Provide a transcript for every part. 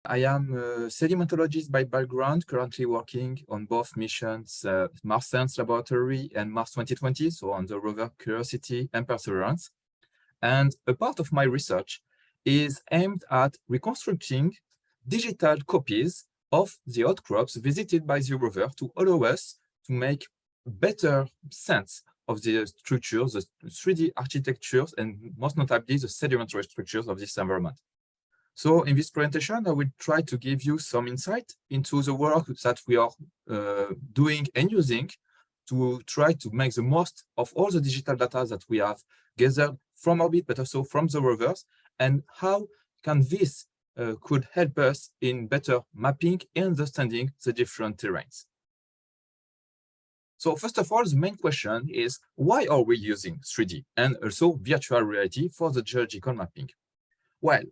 I am a sedimentologist by background, currently working on both missions, Mars Science Laboratory and Mars 2020, so on the rover Curiosity and Perseverance. And a part of my research is aimed at reconstructing digital copies of the outcrops visited by the rover to allow us to make better sense of the structures, the 3D architectures, and most notably the sedimentary structures of this environment. So in this presentation, I will try to give you some insight into the work that we are doing and using to try to make the most of all the digital data that we have gathered from orbit, but also from the rovers, and how can this could help us in better mapping and understanding the different terrains. So first of all, the main question is, why are we using 3D and also virtual reality for the geological mapping? Well,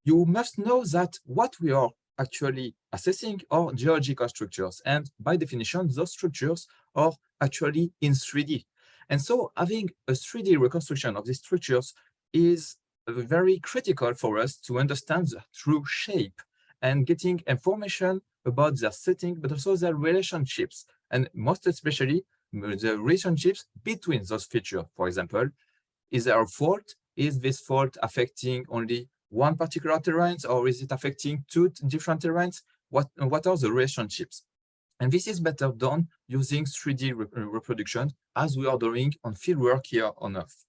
you must know that what we are actually assessing are geological structures. And by definition, those structures are actually in 3D. And so having a 3D reconstruction of these structures is very critical for us to understand the true shape and getting information about their setting, but also their relationships, and most especially the relationships between those features. For example, is there a fault? Is this fault affecting only one particular terrain, or is it affecting two different terrains? What are the relationships? And this is better done using 3D reproduction, as we are doing on fieldwork here on Earth.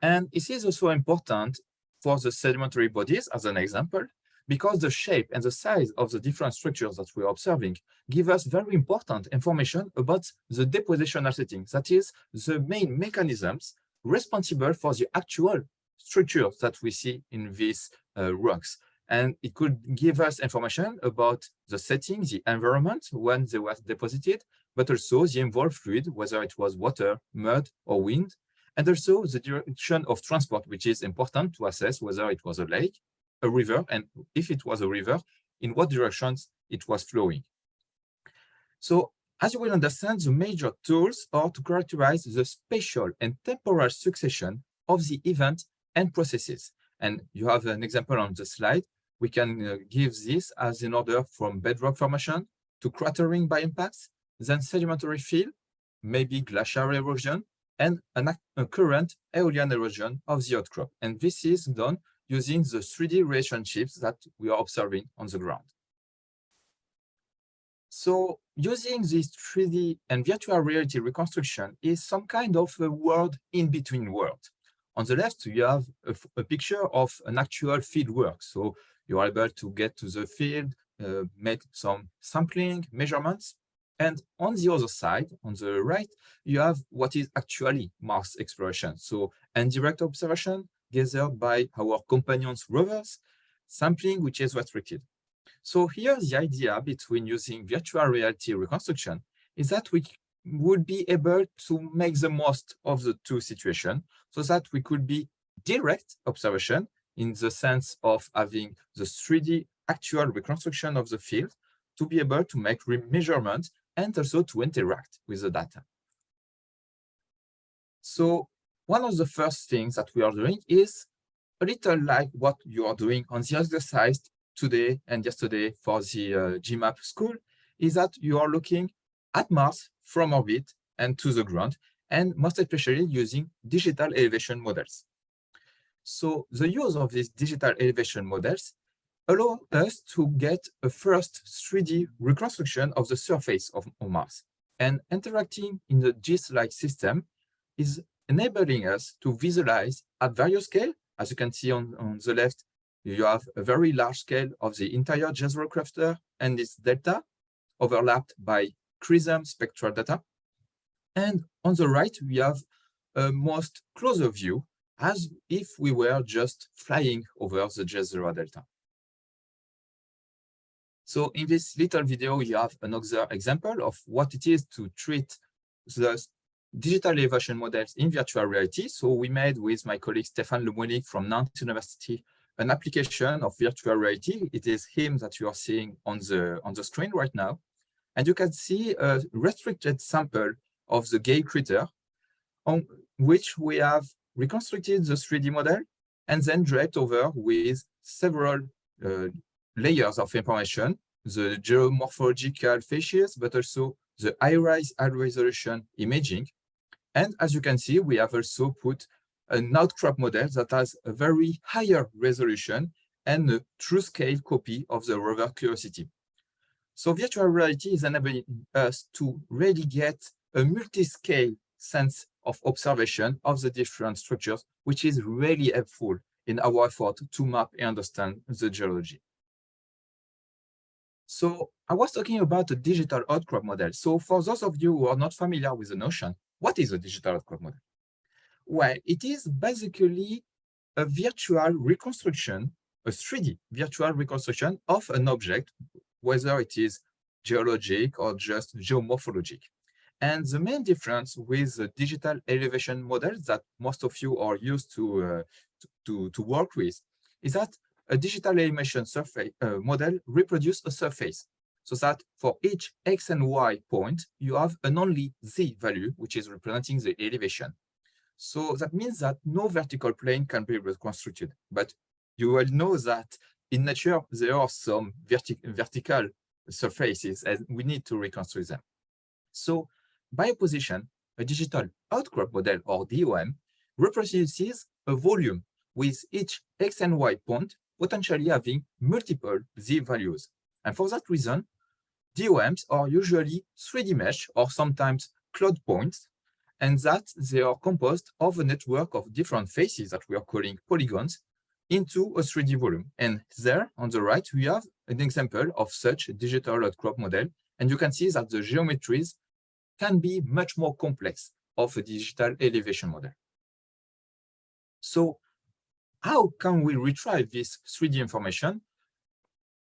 And it is also important for the sedimentary bodies, as an example, because the shape and the size of the different structures that we are observing give us very important information about the depositional settings, that is, the main mechanisms responsible for the actual structures that we see in these rocks. And it could give us information about the setting, the environment when they were deposited, but also the involved fluid, whether it was water, mud, or wind, and also the direction of transport, which is important to assess whether it was a lake, a river, and if it was a river, in what directions it was flowing. So as you will understand, the major tools are to characterize the spatial and temporal succession of the event and processes. And you have an example on the slide. We can give this as in order from bedrock formation to cratering by impacts, then sedimentary fill, maybe glacial erosion, and a current aeolian erosion of the outcrop. And this is done using the 3D relationships that we are observing on the ground. So using this 3D and virtual reality reconstruction is some kind of a world in between worlds. On the left, you have a picture of an actual field work. So you are able to get to the field, make some sampling, measurements. And on the other side, on the right, you have what is actually Mars exploration. So indirect observation gathered by our companions rovers, sampling which is restricted. So here the idea between using virtual reality reconstruction is that we would be able to make the most of the two situations so that we could be direct observation in the sense of having the 3D actual reconstruction of the field to be able to make measurements and also to interact with the data. So one of the first things that we are doing is a little like what you are doing on the exercise today and yesterday for the GMAP school, is that you are looking at Mars from orbit and to the ground, and most especially using digital elevation models. So the use of these digital elevation models allow us to get a first 3D reconstruction of the surface of Mars. And interacting in the GIS-like system is enabling us to visualize at various scales. As you can see on the left, you have a very large scale of the entire Jezero cluster and its delta overlapped by CRISM spectral data. And on the right, we have a most closer view as if we were just flying over the Jezero delta. So in this little video, you have another example of what it is to treat the digital elevation models in virtual reality. So we made with my colleague Stéphane Lemoynic from Nantes University an application of virtual reality. It is him that you are seeing on the screen right now. And you can see a restricted sample of the gay crater on which we have reconstructed the 3D model and then draped over with several layers of information, the geomorphological features, but also the high-res, high-resolution imaging. And as you can see, we have also put an outcrop model that has a very higher resolution and a true scale copy of the rover Curiosity. So virtual reality is enabling us to really get a multi-scale sense of observation of the different structures, which is really helpful in our effort to map and understand the geology. So I was talking about a digital outcrop model. So for those of you who are not familiar with the notion, what is a digital outcrop model? Well, it is basically a virtual reconstruction, a 3D virtual reconstruction of an object, whether it is geologic or just geomorphologic. And the main difference with the digital elevation models that most of you are used to work with is that a digital elevation surface model reproduces a surface, so that for each x and y point, you have an only z value, which is representing the elevation. So that means that no vertical plane can be reconstructed. But you will know that in nature, there are some vertical surfaces, and we need to reconstruct them. So by opposition, a digital outcrop model, or DOM, reproduces a volume with each x and y point potentially having multiple z values. And for that reason, DOMs are usually 3D mesh or sometimes cloud points, and that they are composed of a network of different faces that we are calling polygons into a 3D volume. And there on the right, we have an example of such a digital outcrop model. And you can see that the geometries can be much more complex of a digital elevation model. So how can we retrieve this 3D information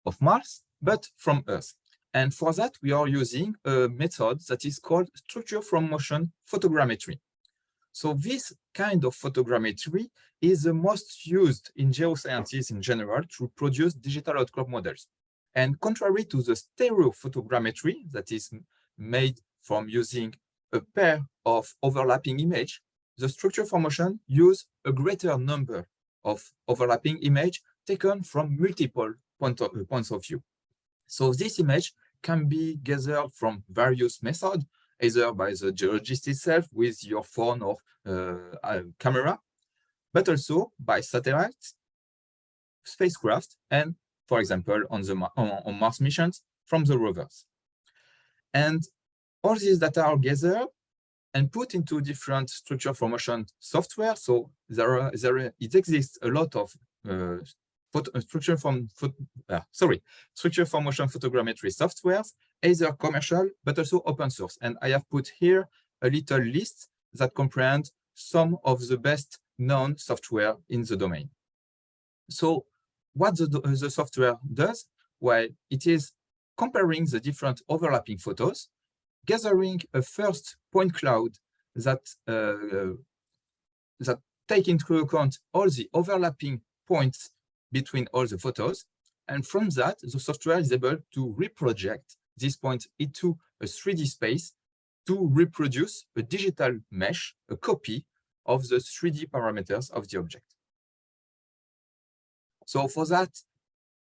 of Mars, but from Earth? And for that, we are using a method that is called structure from motion photogrammetry. So this kind of photogrammetry is the most used in geosciences in general to produce digital outcrop models. And contrary to the stereo photogrammetry that is made from using a pair of overlapping images, the structure from motion uses a greater number of overlapping images taken from multiple points of view. So this image can be gathered from various methods, either by the geologist itself with your phone or camera, but also by satellites, spacecraft, and, for example, on Mars missions from the rovers. And all these data are gathered and put into different structure from motion software. So it exists a lot of structure from motion photogrammetry softwares, either commercial but also open source. And I have put here a little list that comprehends some of the best known software in the domain. So what the software does? Well, it is comparing the different overlapping photos, gathering a first point cloud that take into account all the overlapping points between all the photos. And from that, the software is able to reproject this point into a 3D space to reproduce a digital mesh, a copy of the 3D parameters of the object. So for that,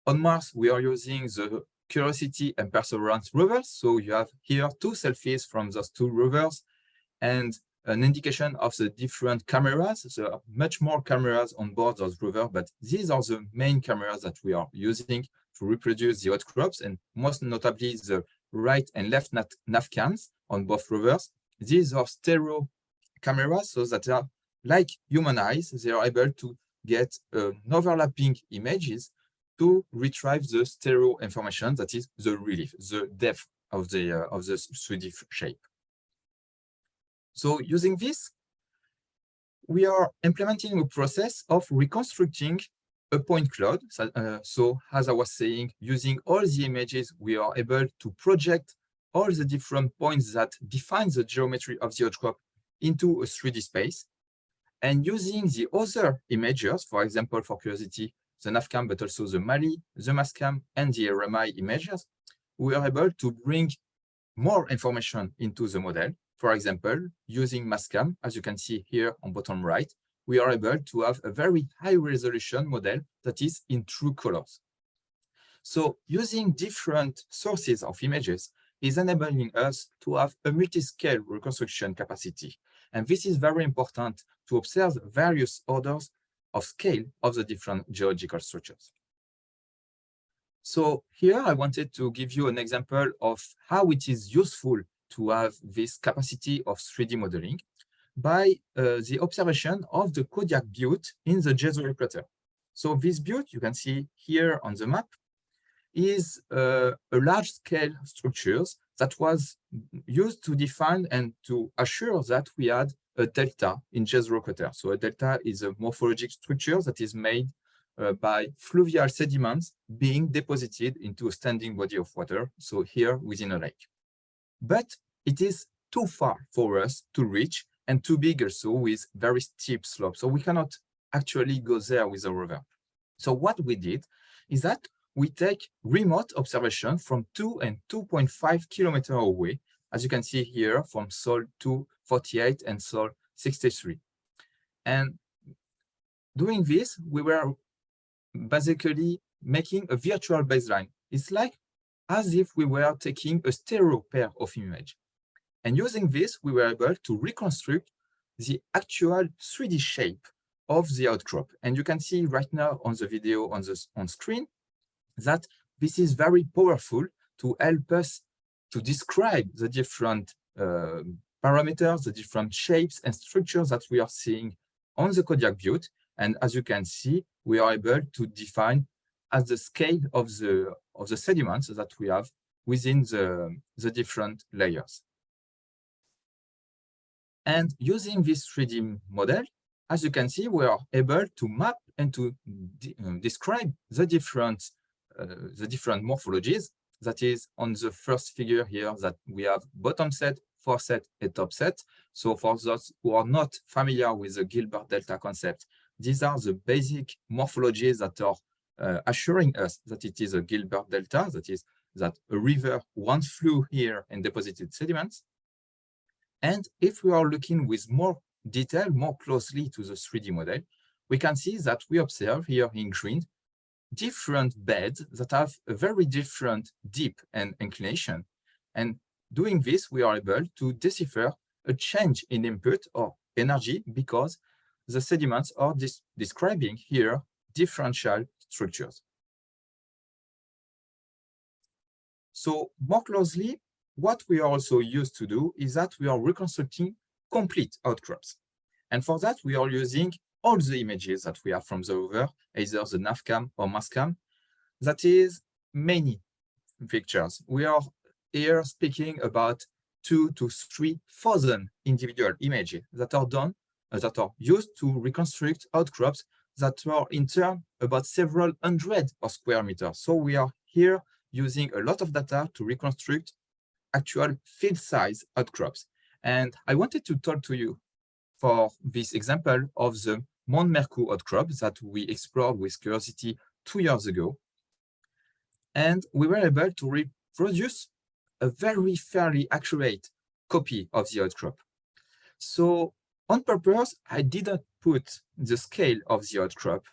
on Mars, we are using the Curiosity and Perseverance rovers. So you have here two selfies from those two rovers and an indication of the different cameras. So there are much more cameras on board those rovers, but these are the main cameras that we are using to reproduce the outcrops, and most notably the right and left nav cams on both rovers. These are stereo cameras, so that are like human eyes. They are able to get overlapping images to retrieve the stereo information, that is the relief, the depth of the 3D shape. So using this, we are implementing a process of reconstructing a point cloud. So as I was saying, using all the images, we are able to project all the different points that define the geometry of the outcrop into a 3D space. And using the other images, for example, for Curiosity, the NavCam, but also the MALI, the MASCAM, and the RMI images, we are able to bring more information into the model. For example, using MASCAM, as you can see here on bottom right, we are able to have a very high resolution model that is in true colors. So using different sources of images is enabling us to have a multi-scale reconstruction capacity. And this is very important to observe various orders of scale of the different geological structures. So here I wanted to give you an example of how it is useful to have this capacity of 3D modeling by the observation of the Kodiak Butte in the Jezero Crater. So this butte, you can see here on the map, is a large-scale structure that was used to define and to assure that we had a delta in Jezero Crater. So a delta is a morphologic structure that is made by fluvial sediments being deposited into a standing body of water, so here within a lake. But it is too far for us to reach and too big also with very steep slopes. So we cannot actually go there with a rover. So what we did is that we take remote observation from 2 and 2.5 kilometers away, as you can see here from Sol 248 and Sol 63. And doing this, we were basically making a virtual baseline. It's like as if we were taking a stereo pair of image. And using this, we were able to reconstruct the actual 3D shape of the outcrop. And you can see right now on the video on screen that this is very powerful to help us to describe the different parameters, the different shapes and structures that we are seeing on the Kodiak Butte. And as you can see, we are able to define as the scale of the sediments that we have within the different layers. And using this 3D model, as you can see, we are able to map and to describe the different morphologies. That is on the first figure here that we have bottom set, foreset, and top set. So for those who are not familiar with the Gilbert delta concept, these are the basic morphologies that are assuring us that it is a Gilbert delta, that is that a river once flew here and deposited sediments. And if we are looking with more detail, more closely to the 3D model, we can see that we observe here in green different beds that have a very different depth and inclination. And doing this, we are able to decipher a change in input or energy because the sediments are describing here differential structures. So more closely, what we are also used to do is that we are reconstructing complete outcrops. And for that, we are using all the images that we have from the rover, either the NavCam or MassCam. That is many pictures. We are here speaking about 2,000 to 3,000 individual images that are done, that are used to reconstruct outcrops that are in turn about several hundred of square meters. So we are here using a lot of data to reconstruct actual field size outcrops. And I wanted to talk to you for this example of the Mont Mercou outcrop that we explored with Curiosity 2 years ago. And we were able to reproduce a very fairly accurate copy of the outcrop. So on purpose, I didn't put the scale of the outcrop,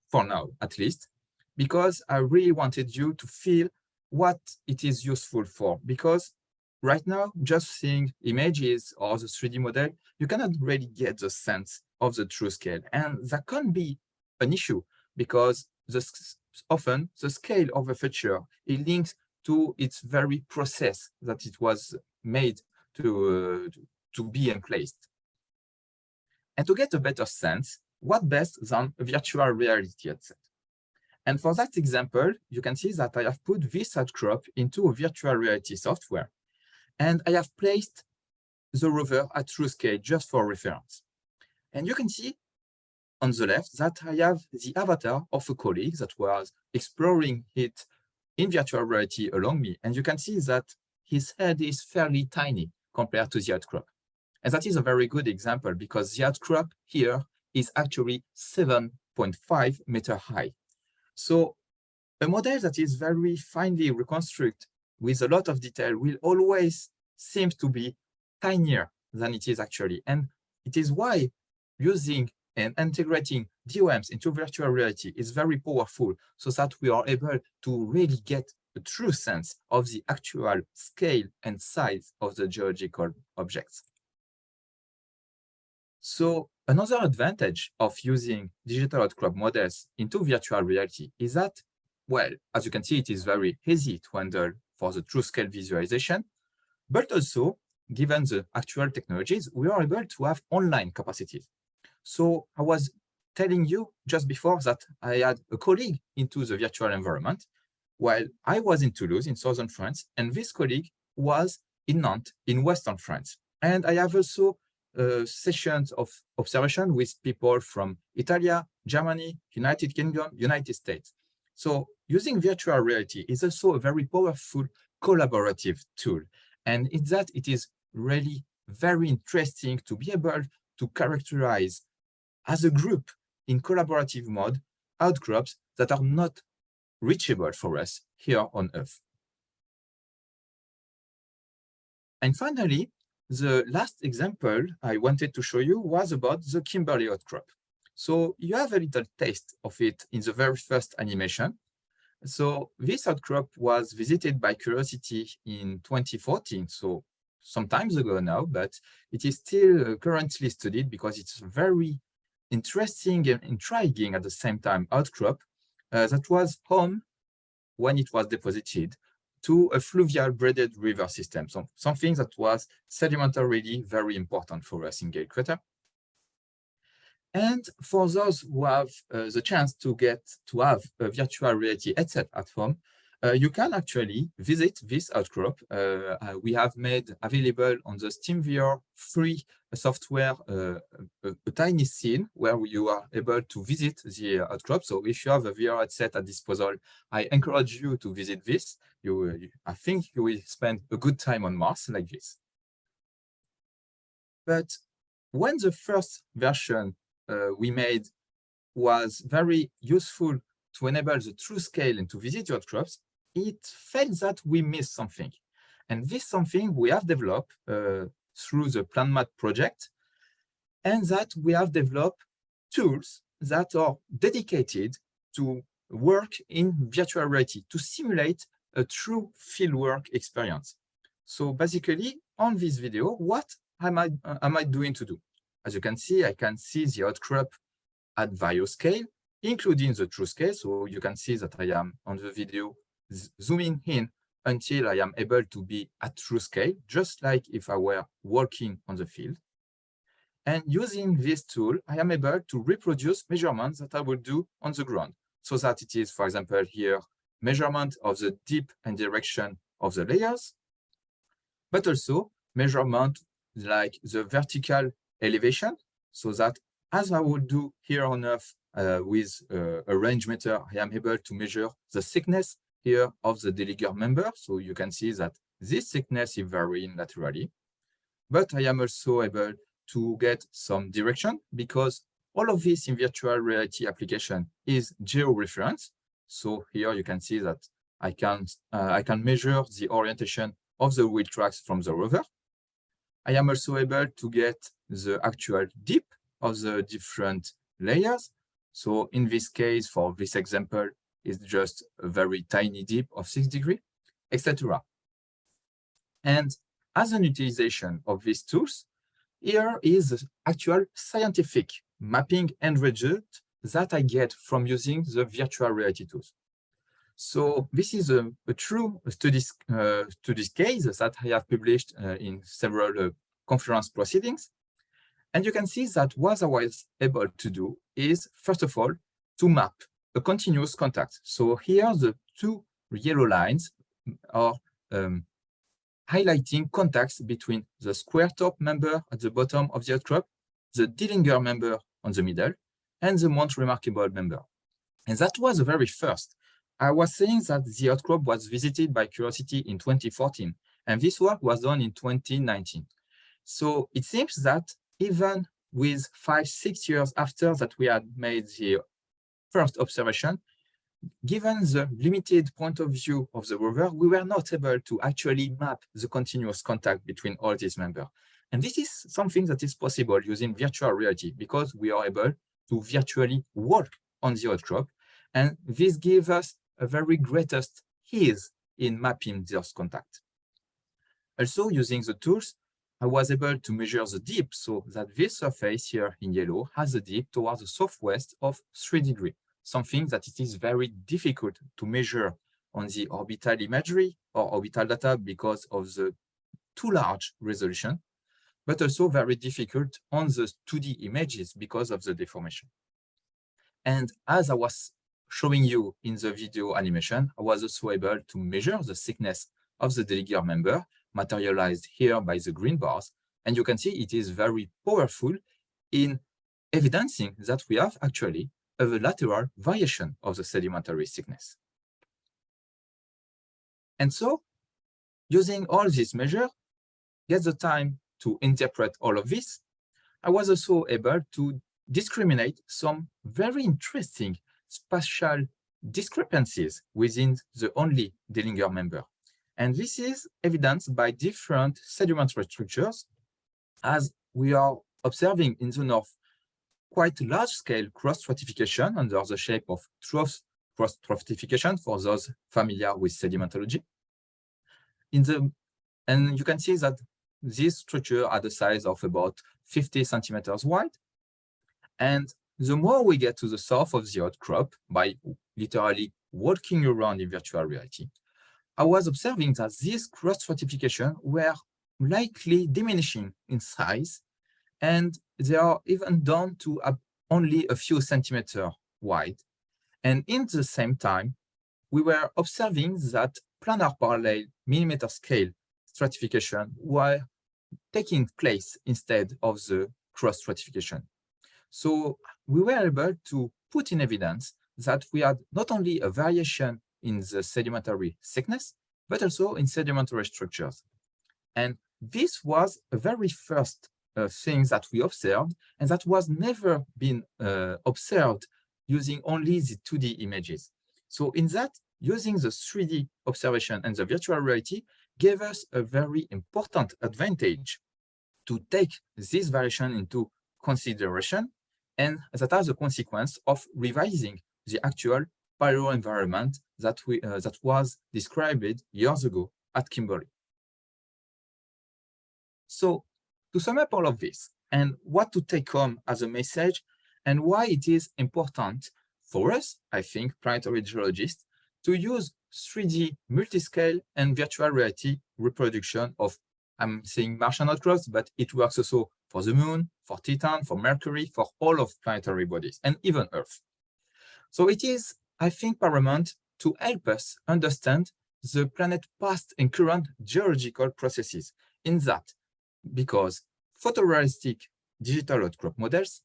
for now at least, because I really wanted you to feel what it is useful for. Because right now, just seeing images or the 3D model, you cannot really get the sense of the true scale. And that can be an issue because often the scale of a feature is linked to its very process that it was made to be emplaced. And to get a better sense, what best than a virtual reality headset? And for that example, you can see that I have put this outcrop into a virtual reality software. And I have placed the rover at true scale just for reference. And you can see on the left that I have the avatar of a colleague that was exploring it in virtual reality along me. And you can see that his head is fairly tiny compared to the outcrop. And that is a very good example because the outcrop here is actually 7.5 meters high. So a model that is very finely reconstructed with a lot of detail will always seem to be tinier than it is actually. And it is why using and integrating DOMs into virtual reality is very powerful so that we are able to really get a true sense of the actual scale and size of the geological objects. So another advantage of using digital outcrop models into virtual reality is that, well, as you can see, it is very easy to handle for the true scale visualization, but also, given the actual technologies, we are able to have online capacities. So I was telling you just before that I had a colleague into the virtual environment while I was in Toulouse in southern France, and this colleague was in Nantes in western France. And I have also sessions of observation with people from Italy, Germany, United Kingdom, United States. So using virtual reality is also a very powerful collaborative tool. And in that, it is really very interesting to be able to characterize as a group in collaborative mode outcrops that are not reachable for us here on Earth. And finally, the last example I wanted to show you was about the Kimberley outcrop. So you have a little taste of it in the very first animation. So this outcrop was visited by Curiosity in 2014, so some time ago now, but it is still currently studied because it's very interesting and intriguing at the same time outcrop that was home when it was deposited to a fluvial braided river system, so something that was sedimentarily very important for us in Gale Crater. And for those who have the chance to have a virtual reality headset at home, you can actually visit this outcrop. We have made available on the SteamVR free software a tiny scene where you are able to visit the outcrop. So if you have a VR headset at disposal, I encourage you to visit this. I think you will spend a good time on Mars like this. But when the first version we made was very useful to enable the true scale and to visit your outcrops, it felt that we missed something. And this something we have developed through the PlanMat project, and that we have developed tools that are dedicated to work in virtual reality, to simulate a true fieldwork experience. So basically, on this video, what am I doing to do? As you can see, I can see the outcrop at various scale, including the true scale. So you can see that I am on the video zooming in until I am able to be at true scale, just like if I were walking on the field. And using this tool, I am able to reproduce measurements that I will do on the ground. So that it is, for example, here, measurement of the depth and direction of the layers, but also measurement like the vertical elevation, so that as I would do here on Earth with a range meter, I am able to measure the thickness here of the deligger member. So you can see that this thickness is varying laterally, but I am also able to get some direction because all of this in virtual reality application is geo-reference. So here you can see that I can measure the orientation of the wheel tracks from the rover. I am also able to get the actual depth of the different layers. So in this case, for this example, it's just a very tiny dip of 6 degrees, etc. And as an utilization of these tools, here is the actual scientific mapping and result that I get from using the virtual reality tools. So this is a true studies case that I have published in several conference proceedings. And you can see that what I was able to do is, first of all, to map a continuous contact. So here the two yellow lines are highlighting contacts between the square top member at the bottom of the outcrop, the Dillinger member on the middle, and the Mount Remarkable member. And that was the very first. I was saying that the outcrop was visited by Curiosity in 2014, and this work was done in 2019. So it seems that even with 5-6 years after that we had made the first observation, given the limited point of view of the rover, we were not able to actually map the continuous contact between all these members. And this is something that is possible using virtual reality because we are able to virtually work on the outcrop. And this gives us a very greatest ease in mapping those contacts. Also, using the tools, I was able to measure the dip so that this surface here in yellow has a dip towards the southwest of 3 degrees, something that it is very difficult to measure on the orbital imagery or orbital data because of the too large resolution, but also very difficult on the 2D images because of the deformation. And as I was showing you in the video animation, I was also able to measure the thickness of the deligure member, materialized here by the green bars. And you can see it is very powerful in evidencing that we have actually a lateral variation of the sedimentary thickness. And so, using all these measures, get the time to interpret all of this, I was also able to discriminate some very interesting spatial discrepancies within the only deligure member. And this is evidenced by different sedimentary structures, as we are observing in the north quite large-scale cross-stratification under the shape of trough cross-stratification for those familiar with sedimentology. And you can see that this structure are the size of about 50 centimeters wide. And the more we get to the south of the outcrop, by literally walking around in virtual reality, I was observing that these cross-stratification were likely diminishing in size, and they are even down to only a few centimeters wide. And in the same time, we were observing that planar parallel millimeter scale stratification were taking place instead of the cross-stratification. So we were able to put in evidence that we had not only a variation in the sedimentary thickness, but also in sedimentary structures. And this was a very first thing that we observed, and that was never been observed using only the 2D images. So in that, using the 3D observation and the virtual reality gave us a very important advantage to take this variation into consideration, and that has a consequence of revising the actual environment that was described years ago at Kimberley. So to sum up all of this, and what to take home as a message, and why it is important for us, I think, planetary geologists, to use 3D multiscale and virtual reality reproduction of, I'm saying Martian outcrops, but it works also for the Moon, for Titan, for Mercury, for all of planetary bodies, and even Earth. So it is, I think, paramount to help us understand the planet past and current geological processes in that, because photorealistic digital outcrop models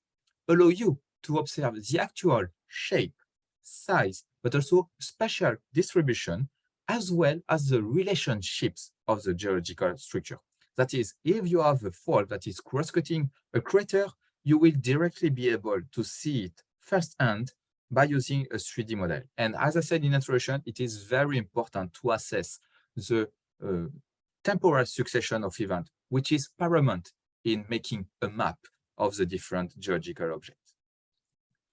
allow you to observe the actual shape, size, but also spatial distribution, as well as the relationships of the geological structure. That is, if you have a fault that is cross-cutting a crater, you will directly be able to see it firsthand by using a 3D model. And as I said in introduction, it is very important to assess the temporal succession of events, which is paramount in making a map of the different geological objects.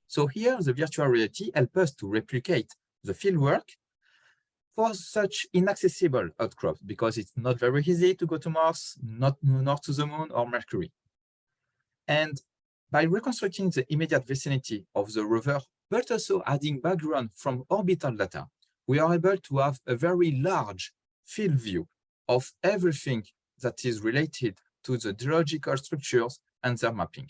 So here, the virtual reality helps us to replicate the fieldwork for such inaccessible outcrops, because it's not very easy to go to Mars, not to the Moon or Mercury. And by reconstructing the immediate vicinity of the rover, but also adding background from orbital data, we are able to have a very large field view of everything that is related to the geological structures and their mapping.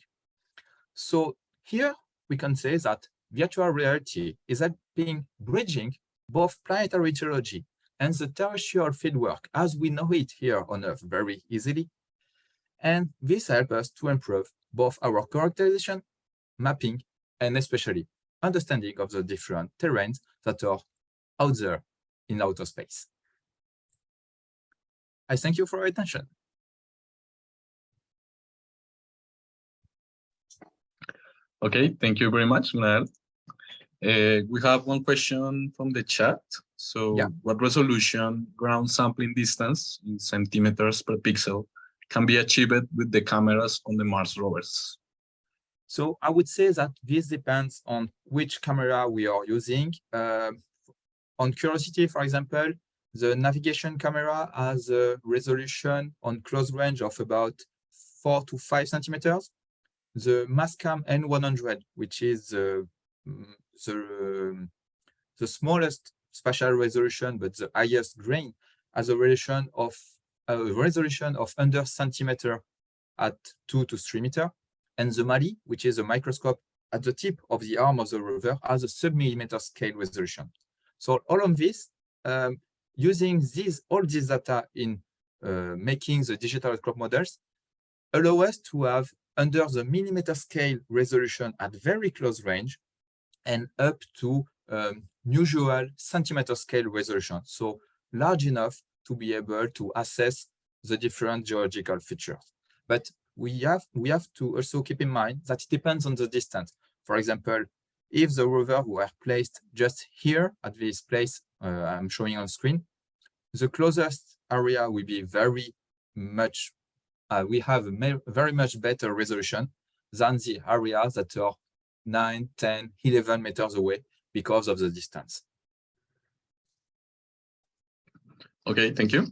So here we can say that virtual reality is helping bridging both planetary geology and the terrestrial fieldwork as we know it here on Earth very easily. And this helps us to improve both our characterization, mapping, and especially understanding of the different terrains that are out there in outer space. I thank you for your attention. Okay, thank you very much, Gwenael. We have one question from the chat. So, yeah. What resolution ground sampling distance in centimeters per pixel can be achieved with the cameras on the Mars rovers? So I would say that this depends on which camera we are using. On Curiosity, for example, the navigation camera has a resolution on close range of about 4 to 5 centimeters. The Mastcam N100, which is the smallest spatial resolution but the highest grain, has a resolution of under centimeter at 2 to 3 meters. And the Mali, which is a microscope at the tip of the arm of the rover, has a sub-millimeter scale resolution. So all of this, using all these data in making the digital outcrop models, allow us to have under the millimeter scale resolution at very close range and up to usual centimeter scale resolution. So large enough to be able to assess the different geological features. But we have to also keep in mind that it depends on the distance. For example, if the rover were placed just here at this place I'm showing on screen, the closest area will be very much, we have very much better resolution than the areas that are 9, 10, 11 meters away because of the distance. Okay, thank you.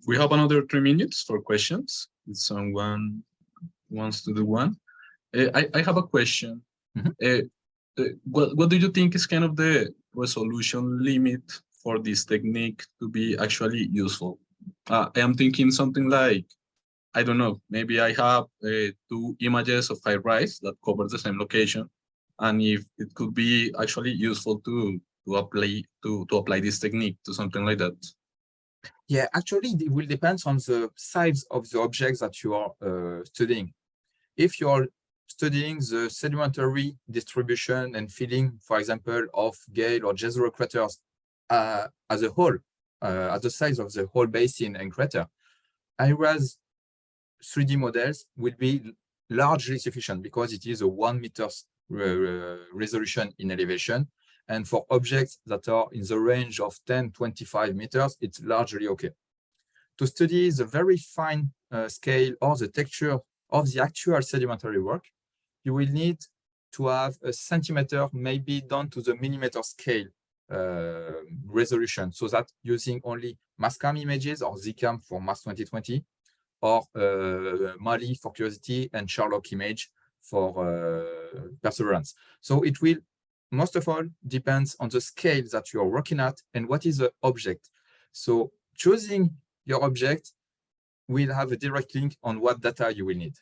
We have another 3 minutes for questions. If someone wants to do one. I have a question. What do you think is kind of the resolution limit for this technique to be actually useful? I am thinking something like, I don't know, maybe I have 2 images of high rise that cover the same location, and if it could be actually useful to apply this technique to something like that. Yeah, actually, it will depend on the size of the objects that you are studying. If you are studying the sedimentary distribution and filling, for example, of Gale or Jezero craters as a whole, at the size of the whole basin and crater, IRAS 3D models will be largely sufficient because it is a 1 meter resolution in elevation. And for objects that are in the range of 10, 25 meters, it's largely okay. To study the very fine scale or the texture of the actual sedimentary work, you will need to have a centimeter, maybe down to the millimeter scale resolution, so that using only Mastcam images or ZCAM for Mars 2020, or Mali for Curiosity and Sherlock image for Perseverance. So it will, most of all, depends on the scale that you are working at and what is the object. So choosing your object will have a direct link on what data you will need.